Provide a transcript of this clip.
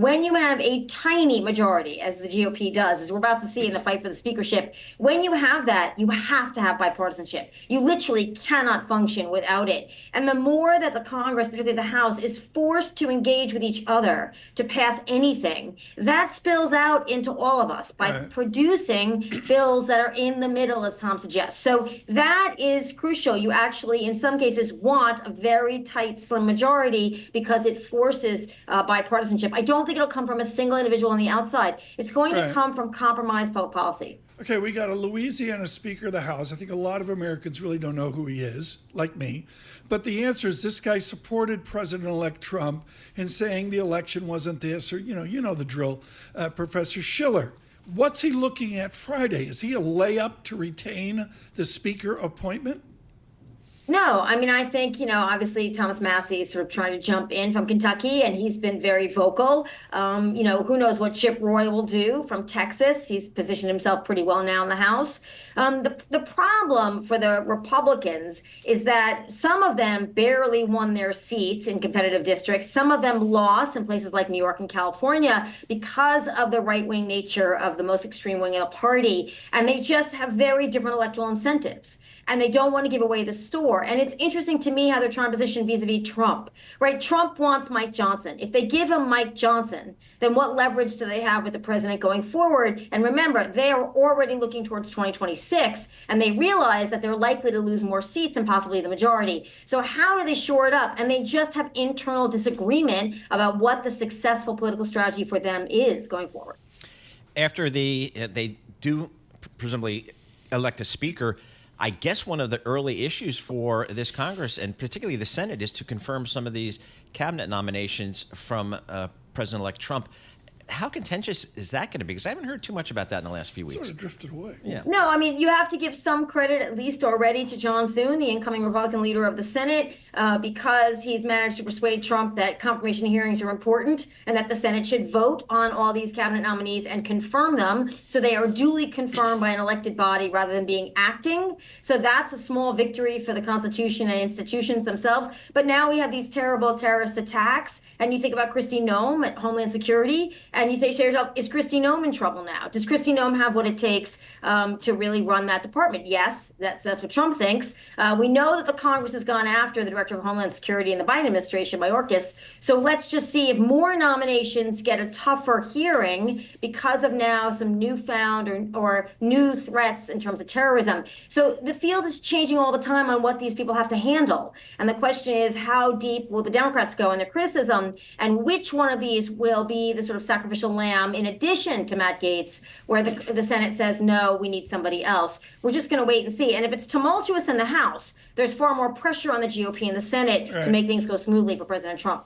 when you have a tiny majority, as the GOP does, as we're about to see in the fight for the speakership, when you have that, you have to have bipartisanship. You literally cannot function without it. And the more that the Congress, particularly the House, is forced to engage with each other to pass anything, that spills out into all of us by producing bills that are in the middle, as Tom suggests. So that is crucial. You actually, in some cases, want a very tight, slim majority because it forces bipartisanship. I don't think it'll come from a single individual on the outside. It's going to come from compromised public policy. Okay, we got a Louisiana Speaker of the House. I think a lot of Americans really don't know who he is, like me. But the answer is this guy supported President-elect Trump in saying the election wasn't this, or, you know the drill, Professor Schiller. What's he looking at Friday? Is he a layup to retain the Speaker appointment? No, I mean, I think, obviously Thomas Massie is sort of trying to jump in from Kentucky, and he's been very vocal. Who knows what Chip Roy will do from Texas. He's positioned himself pretty well now in the House. The problem for the Republicans is that some of them barely won their seats in competitive districts. Some of them lost in places like New York and California because of the right-wing nature of the most extreme wing of the party. And they just have very different electoral incentives. And they don't want to give away the store. And it's interesting to me how they're trying to position vis-a-vis Trump, right? Trump wants Mike Johnson. If they give him Mike Johnson, then what leverage do they have with the president going forward? And remember, they are already looking towards 2026, and they realize that they're likely to lose more seats and possibly the majority. So how do they shore it up? And they just have internal disagreement about what the successful political strategy for them is going forward. After they do presumably elect a speaker, I guess one of the early issues for this Congress, and particularly the Senate, is to confirm some of these cabinet nominations from President-elect Trump. How contentious is that going to be? Because I haven't heard too much about that in the last few weeks. Sort of drifted away. Yeah. No, I mean, you have to give some credit, at least already, to John Thune, the incoming Republican leader of the Senate, because he's managed to persuade Trump that confirmation hearings are important and that the Senate should vote on all these cabinet nominees and confirm them so they are duly confirmed by an elected body rather than being acting. So that's a small victory for the Constitution and institutions themselves. But now we have these terrible terrorist attacks, and you think about Kristi Noem at Homeland Security, and you say to yourself, is Kristi Noem in trouble now? Does Kristi Noem have what it takes to really run that department? Yes, that's what Trump thinks. We know that the Congress has gone after the Director of Homeland Security in the Biden administration, Mayorkas. So let's just see if more nominations get a tougher hearing because of now some newfound or new threats in terms of terrorism. So the field is changing all the time on what these people have to handle. And the question is, how deep will the Democrats go in their criticism, and which one of these will be the sort of sacrificial lamb in addition to Matt Gaetz, where the Senate says, no, we need somebody else. We're just going to wait and see. And if it's tumultuous in the House, there's far more pressure on the GOP and the Senate to make things go smoothly for President Trump.